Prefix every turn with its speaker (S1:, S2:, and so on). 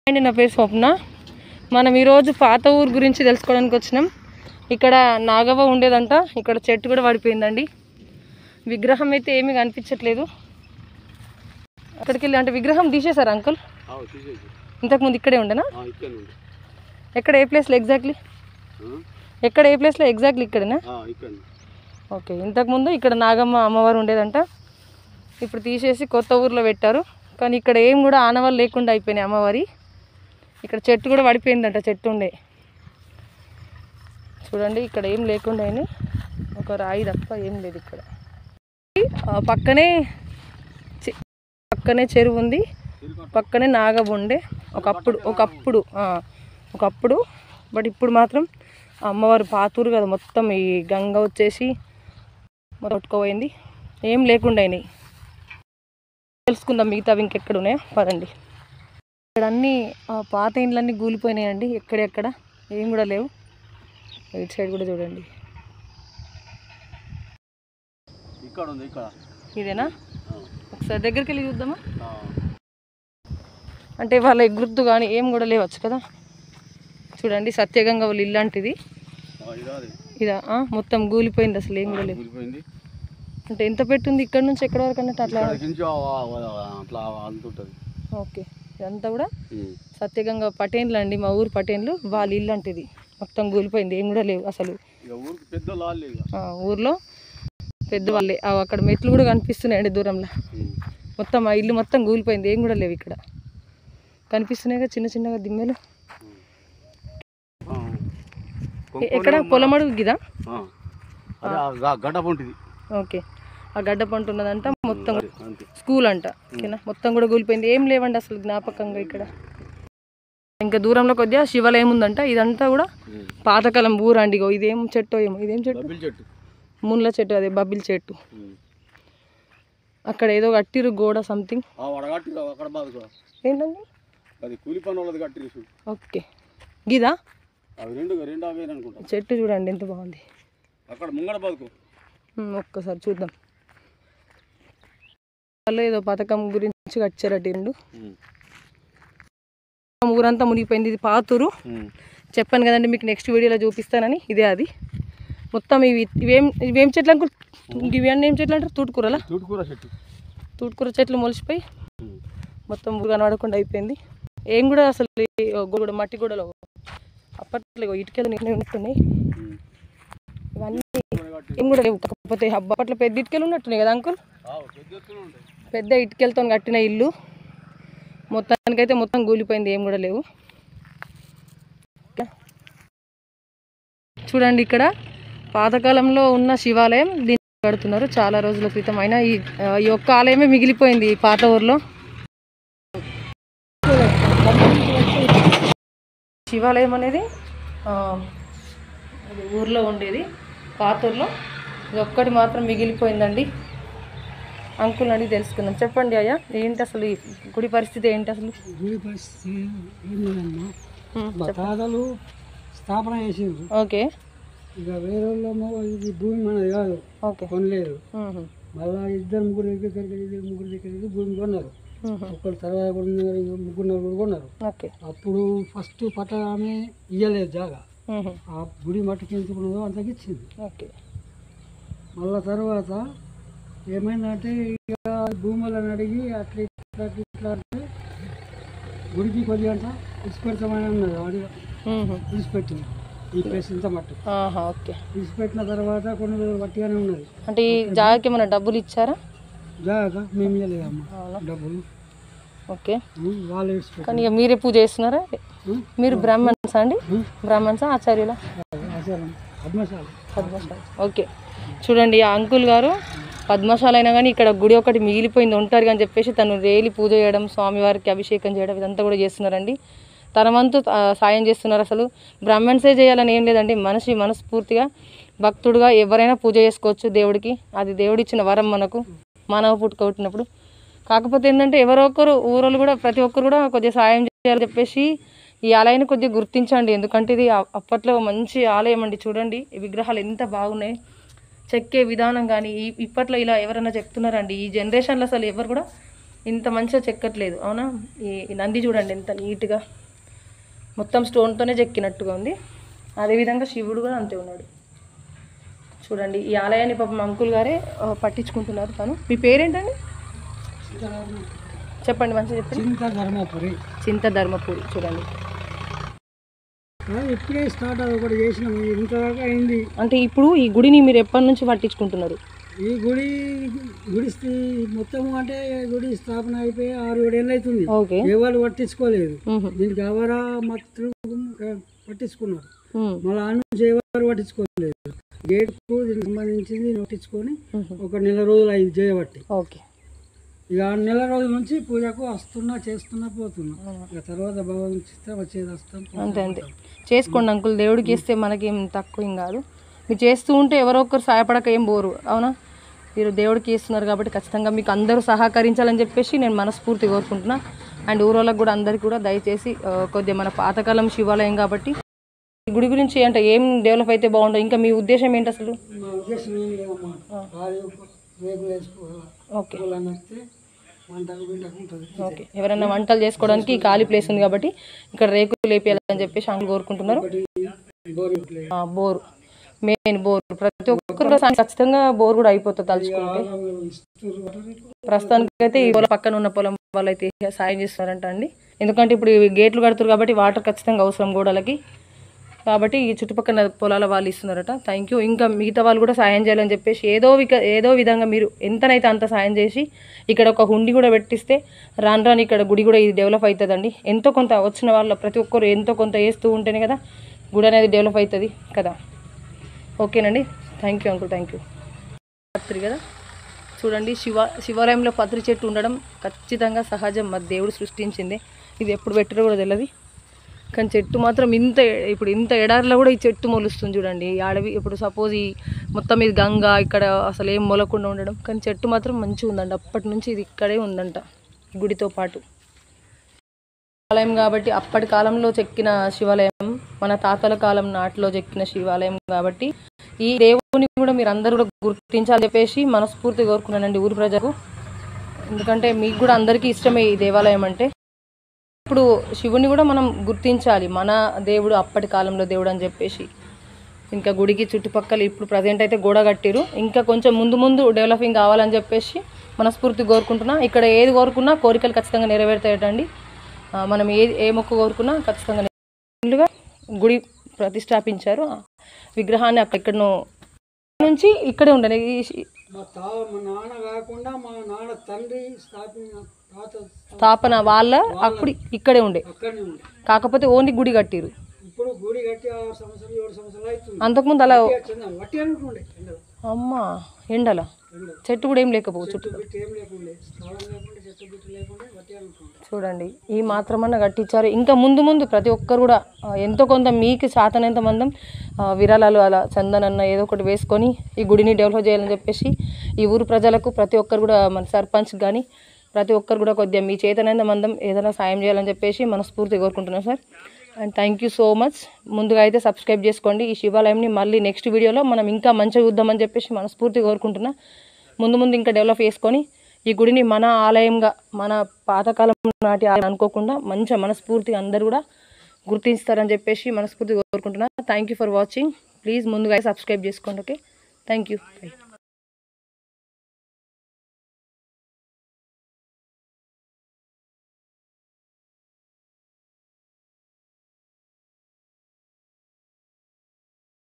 S1: అండి నా పేరు స్వప్న. మనం ఈరోజు పాత ఊరు గురించి తెలుసుకోవడానికి వచ్చినాం. ఇక్కడ నాగవ్వ ఉండేదంట. ఇక్కడ చెట్టు కూడా పడిపోయిందండి. విగ్రహం అయితే ఏమీ కనిపించట్లేదు. అక్కడికి వెళ్ళి అంటే విగ్రహం తీసేశారు అంకుల్? ఇంతకుముందు ఇక్కడే ఉండేనా? ఎక్కడ ఏ ప్లేస్లో ఎగ్జాక్ట్లీ? ఎక్కడ ఏ ప్లేస్లో ఎగ్జాక్ట్లీ? ఇక్కడేనా? ఓకే. ఇంతకుముందు ఇక్కడ నాగమ్మ అమ్మవారు ఉండేదంట. ఇప్పుడు తీసేసి కొత్త ఊర్లో పెట్టారు. కానీ ఇక్కడ ఏం కూడా ఆనవాళ్ళు లేకుండా అయిపోయినాయి అమ్మవారి. ఇక్కడ చెట్టు కూడా పడిపోయిందంట. చెట్టు ఉండే చూడండి, ఇక్కడ ఏం లేకుండా అయినాయి. ఒక రాయి తప్ప ఏం లేదు ఇక్కడ. పక్కనే చెరువు ఉంది, పక్కనే నాగవ్వ ఉండే ఒకప్పుడు. బట్ ఇప్పుడు మాత్రం అమ్మవారు పాతూరు కదా, మొత్తం ఈ గంగ వచ్చేసి కొట్టుకుపోయింది. ఏం లేకుండా అయినాయి. తెలుసుకుందాం మిగతావి ఇంకెక్కడ ఉన్నాయో పదండి. ఇక్కడ అన్నీ పాత ఇండ్లన్నీ కూలిపోయినాయండి. ఎక్కడెక్కడ ఏం కూడా లేవు. ఇటు సైడ్ కూడా చూడండి. ఇదేనా? ఒకసారి దగ్గరికి వెళ్ళి చూద్దామా? అంటే వాళ్ళ గుర్తు కానీ ఏం కూడా లేవచ్చు కదా. చూడండి, సత్యగంగ వాళ్ళు ఇల్లాంటిది ఇదా? మొత్తం కూలిపోయింది, అసలు ఏం కూడా లేదు. అంటే ఎంత పెట్టుంది ఇక్కడ నుంచి ఎక్కడ వరకు అన్నట్టు అట్లా? ఓకే. ఇదంతా కూడా సత్యగంగ పటేన్లు అండి, మా ఊరు పటేన్లు. వాళ్ళ ఇల్లు అంటేది మొత్తం కూలిపోయింది, ఏం కూడా లేవు అసలు. ఊర్లో పెద్దవాళ్ళే. అక్కడ మెట్లు కూడా కనిపిస్తున్నాయండి దూరంలో. మొత్తం ఆ ఇల్లు మొత్తం కూలిపోయింది, ఏం కూడా లేవు. ఇక్కడ కనిపిస్తున్నాయిగా చిన్న చిన్నగా దిమ్మెలు. ఎక్కడ? పొలమడుగు గిదా? ఓకే. ఆ గడ్డ పంట ఉన్నదంట. మొత్తం స్కూల్ అంట. ఓకేనా? మొత్తం కూడా కూలిపోయింది, ఏం లేవండి అసలు జ్ఞాపకంగా. ఇక్కడ ఇంకా దూరంలో కొద్దిగా శివాలయం ఉందంట. ఇదంతా కూడా పాతకాలం ఊరు అండి. ఇదేం చెట్టు ఏమో, ఇదేం చెట్టు? ముళ్ళ చెట్టు, అదే బబ్బిల్ చెట్టు. అక్కడ ఏదో కట్టిరు గోడ సంథింగ్. ఏంటండి? ఓకే. గిదా చెట్టు చూడండి ఎంత బాగుంది. ఒక్కసారి చూద్దాం. వాళ్ళు ఏదో పథకం గురించి కట్టారట. ఊరంతా మునిగిపోయింది. ఇది పాతూరు. చెప్పాను కదండి మీకు, నెక్స్ట్ వీడియోలో చూపిస్తానని. ఇదే అది మొత్తం. ఇవేం చెట్లు అంకుల్? ఇవన్నీ ఏం చెట్లు అంటారు? తూటుకూరలా? తూటుకూర చెట్లు మొలిచిపోయి మొత్తం ఊరు కనబడకుండా అయిపోయింది. ఏం కూడా అసలు కూడా మట్టి గోడలో అప్పట్లో ఇటుకలు ఉన్నట్టున్నాయి. ఇవన్నీ ఏం కూడా లేవు. కాకపోతే అప్పట్లో పెద్ద ఇటుకలు ఉన్నట్టున్నాయి కదా అంకుల్? పెద్ద ఇటుకలతో కట్టిన ఇల్లు. మొత్తానికైతే మొత్తం కూలిపోయింది, ఏం కూడా లేవు. చూడండి, ఇక్కడ పాతకాలంలో ఉన్న శివాలయం. దీన్ని కడుతున్నారు చాలా రోజుల క్రితం. అయినా ఈ ఒక్క ఆలయమే మిగిలిపోయింది ఈ పాత ఊర్లో. శివాలయం అనేది ఊర్లో ఉండేది, పాత ఊర్లో. ఇది ఒక్కటి మాత్రం మిగిలిపోయిందండి. అంకుల్ అడిగి తెలుసుకుందాం. చెప్పండి అయ్యా, ఏంటి అసలు ఈ గుడి పరిస్థితి ఏంటి అసలు?
S2: గుడి పరిస్థితి ఏం లేదమ్మా. తాతలు స్థాపన చేసిండ్రు.
S1: ఓకే.
S2: ఇక వేరే వాళ్ళేమో ఇది భూమి మనది కాదు, కొనలేదు. మళ్ళా ఇద్దరు ముగ్గురు దగ్గర భూమి కొన్నారు. ఒకరు తర్వాత ముగ్గురు కూడా కొన్నారు. అప్పుడు ఫస్ట్ పట్ట ఆమె ఇయ్యలేదు జాగా. ఆ గుడి మట్టుకు ఎంచుకున్నదో అంతకి ఇచ్చింది. మళ్ళా తర్వాత ఏమైందంటే ఇక భూములను అడిగి అట్లా ఇట్లా అంటే గుడికి కొద్దిగా అంట ఇచ్చిపెడతామని అన్నారు. అడిగా ఇచ్చిపెట్టింది ఈ ప్లేస్ ఇంత మట్టు. ఇచ్చిపెట్టిన తర్వాత కొన్ని రోజులు గట్టిగానే ఉన్నది.
S1: అంటే ఈ జాగాకి ఏమైనా డబ్బులు ఇచ్చారా?
S2: జాగా మేము ఇవ్వలేదమ్మా డబ్బులు.
S1: ఓకే.
S2: వాళ్ళు ఇచ్చిపెట్టారు.
S1: కానీ మీరే పూజ చేస్తున్నారా? మీరు బ్రాహ్మణ్సా అండి? బ్రాహ్మణ్సా ఆచార్యులా?
S2: పద్మశాల.
S1: ఓకే. చూడండి, ఆ అంకుల్ గారు పద్మశాల అయినా కానీ ఇక్కడ గుడి ఒకటి మిగిలిపోయింది ఉంటారు అని చెప్పేసి తను రేలి పూజ చేయడం, స్వామివారికి అభిషేకం చేయడం, ఇదంతా కూడా చేస్తున్నారండి. తన వంతు సాయం చేస్తున్నారు. అసలు బ్రాహ్మణ్సే చేయాలని ఏం లేదండి. మనస్ఫూర్తిగా భక్తుడుగా ఎవరైనా పూజ చేసుకోవచ్చు దేవుడికి. అది దేవుడిచ్చిన వరం మనకు, మానవ పుట్టుక పుట్టినప్పుడు. కాకపోతే ఏంటంటే ఎవరో ఒకరు ఊరోళ్ళు కూడా ప్రతి ఒక్కరు కూడా కొద్దిగా సాయం చేయాలని చెప్పేసి ఈ ఆలయాన్ని కొద్దిగా గుర్తించండి. ఎందుకంటే ఇది అప్పట్లో మంచి ఆలయం అండి. చూడండి ఈ విగ్రహాలు ఎంత బాగున్నాయి. చెక్కే విధానం కానీ ఇప్పట్లో ఇలా ఎవరైనా చెప్తున్నారండి? ఈ జనరేషన్లో అసలు ఎవరు కూడా ఇంత మంచిగా చెక్కట్లేదు అవునా. ఈ నంది చూడండి ఎంత నీట్గా మొత్తం స్టోన్తోనే చెక్కినట్టుగా ఉంది. అదేవిధంగా శివుడు కూడా అంతే ఉన్నాడు చూడండి. ఈ ఆలయాన్ని పాపం అంకుల్ గారే పట్టించుకుంటున్నారు. తను మీ పేరేంటండి చెప్పండి, మంచిగా చెప్పండి. చింత ధర్మపురి చూడండి.
S2: ఇప్పుడే స్టార్ట్ ఒకటి చేసినాం, ఇంతదాకా అయింది.
S1: అంటే ఇప్పుడు ఈ గుడిని మీరు ఎప్పటి నుంచి పట్టించుకుంటున్నారు?
S2: ఈ గుడి మొత్తం అంటే గుడి స్థాపన అయిపోయి 6-7 ఏళ్ళు అవుతుంది. ఏ వాళ్ళు పట్టించుకోలేదు. దీనికి ఎవరా మాత్రం పట్టించుకున్నారు. మళ్ళీ ఆ నుంచి ఎవరు పట్టించుకోలేదు. గేట్కు దీనికి సంబంధించింది పట్టించుకొని ఒక నెల రోజులు అయింది చేయబట్టి. ఇక 6 నెలల రోజుల నుంచి పూజకు వస్తున్నా చేస్తున్నా పోతున్నా. ఇక తర్వాత భగవంతుడు వచ్చేది వస్తాం.
S1: అంతే అంతే చేసుకోండి అంకుల్. దేవుడికి ఇస్తే మనకేం తక్కువ ఏం కాదు. మీరు చేస్తూ ఉంటే ఎవరో ఒకరు సహాయపడక ఏం పోరు అవునా. మీరు దేవుడికి ఇస్తున్నారు కాబట్టి ఖచ్చితంగా మీకు అందరూ సహకరించాలని చెప్పేసి నేను మనస్ఫూర్తి కోరుకుంటున్నా. అండ్ ఊరోళ్ళకి కూడా అందరికీ కూడా దయచేసి కొద్దిగా మన పాతకాలం శివాలయం కాబట్టి ఈ గుడి గురించి అంటే ఏం డెవలప్ అయితే బాగుంటుంది. ఇంకా మీ ఉద్దేశం ఏంటి అసలు? ఓకే ఓకే ఎవరైనా వంటలు చేసుకోవడానికి ఖాళీ ప్లేస్ ఉంది కాబట్టి ఇక్కడ రేకులు లేపేయాలని చెప్పేసి అంకుల్ కోరుకుంటున్నారు. బోరు మెయిన్ బోర్ ప్రతి ఒక్కరు ఖచ్చితంగా బోర్ కూడా అయిపోతుంది తలుచుకుంటే. ప్రస్తుతానికి అయితే ఈ పొలం పక్కన ఉన్న పొలం వాళ్ళు అయితే సాయం చేస్తున్నారంట అండి. ఎందుకంటే ఇప్పుడు గేట్లు కడుతున్నారు కాబట్టి వాటర్ ఖచ్చితంగా అవసరం గోడలకి. కాబట్టి ఈ చుట్టుపక్కల పొలాల వాళ్ళు ఇస్తున్నారట. Thank you. ఇంకా మిగతా వాళ్ళు కూడా సాయం చేయాలని చెప్పేసి ఏదో విధంగా మీరు ఎంతనైతే అంత సాయం చేసి ఇక్కడ ఒక హుండీ కూడా పెట్టిస్తే రాను ఇక్కడ గుడి కూడా ఇది డెవలప్ అవుతుందండి. ఎంతో కొంత వచ్చిన వాళ్ళు ప్రతి ఒక్కరు ఎంతో కొంత వేస్తూ ఉంటేనే కదా గుడి అనేది డెవలప్ అవుతుంది కదా. ఓకేనండి, thank you uncle, thank you. పత్రి కదా చూడండి. శివాలయంలో పత్రి చెట్టు ఉండడం ఖచ్చితంగా సహజం, మరి దేవుడు సృష్టించింది. ఇది ఎప్పుడు పెట్టారో కూడా తెలియదు. కానీ చెట్టు మాత్రం ఇంత ఎడారిలో కూడా ఈ చెట్టు మొలుస్తుంది చూడండి. ఈ అడవి ఇప్పుడు సపోజ్ ఈ మొత్తం ఇది గంగ ఇక్కడ అసలు ఏం మొలకుండా ఉండడం, కానీ చెట్టు మాత్రం మంచిగా ఉందండి. అప్పటి నుంచి ఇది ఇక్కడే ఉందంట గుడితో పాటు. శివాలయం కాబట్టి అప్పటి కాలంలో చెక్కిన శివాలయం, మన తాతల కాలం నాటిలో చెక్కిన శివాలయం కాబట్టి ఈ దేవుని కూడా మీరు అందరూ కూడా గుర్తించాలని చెప్పేసి మనస్ఫూర్తి కోరుకున్నానండి ఊరు ప్రజలకు. ఎందుకంటే మీకు కూడా అందరికీ ఇష్టమే ఈ దేవాలయం అంటే. ఇప్పుడు శివుని కూడా మనం గుర్తించాలి, మన దేవుడు అప్పటి కాలంలో దేవుడు అని చెప్పేసి. ఇంకా గుడికి చుట్టుపక్కల ఇప్పుడు ప్రజెంట్ అయితే గోడ కట్టిరు. ఇంకా కొంచెం ముందు డెవలపింగ్ కావాలని చెప్పేసి మనస్ఫూర్తి కోరుకుంటున్నా. ఇక్కడ ఏది కోరుకున్నా కోరికలు ఖచ్చితంగా నెరవేరుతాయటండి. మనం ఏ మొక్కు కోరుకున్నా ఖచ్చితంగా ముందుగా గుడి ప్రతిష్టాపించారు. విగ్రహాన్ని అక్కడెక్కడనో నుంచి ఇక్కడే ఉండని
S2: మా నాన్న కాకుండా మా నాన్న తండ్రి
S1: స్థాపన వాళ్ళ అప్పుడు ఇక్కడే ఉండే, కాకపోతే ఓన్లీ గుడి కట్టిరు.
S2: ఇప్పుడు గుడి కట్టి 6 సంవత్సరాలు 7 సంవత్సరాలు అవుతుంది.
S1: అంతకుముందు అలా
S2: వట్టి అనుకుంటుండే
S1: అమ్మ ఎండల చెట్టు కూడా ఏం లేకపోవచ్చు. చూడండి ఈ మాత్రమన్నా కట్టించారు. ఇంకా ముందు ప్రతి ఒక్కరు కూడా ఎంతో కొంత మీకు శాతనంత మందం విరాళాలు అలా చందనన్న ఏదో ఒకటి వేసుకొని ఈ గుడిని డెవలప్ చేయాలని చెప్పేసి ఈ ఊరు ప్రజలకు ప్రతి ఒక్కరు కూడా మన సర్పంచ్ కానీ ప్రతి ఒక్కరు కూడా కొద్దిగా మీ చేతనంత మందం ఏదైనా సాయం చేయాలని చెప్పేసి మనస్ఫూర్తి కోరుకుంటున్నాను sir. And thank you so much. ముందుగా అయితే సబ్స్క్రైబ్ చేసుకోండి. ఈ శివాలయంని మళ్ళీ నెక్స్ట్ వీడియోలో మనం ఇంకా మంచిగా చూద్దామని చెప్పేసి మనస్ఫూర్తి కోరుకుంటున్నా. ముందు ఇంకా డెవలప్ చేసుకొని ఈ గుడిని మన ఆలయంగా మన పాతకాలం నాటి ఆలయం అనుకోకుండా మంచిగా మనస్ఫూర్తిగా అందరూ కూడా గుర్తిస్తారని చెప్పేసి మనస్ఫూర్తి కోరుకుంటున్నా. Thank you for watching. Please ముందుగా సబ్స్క్రైబ్ చేసుకోండి. Okay, thank you.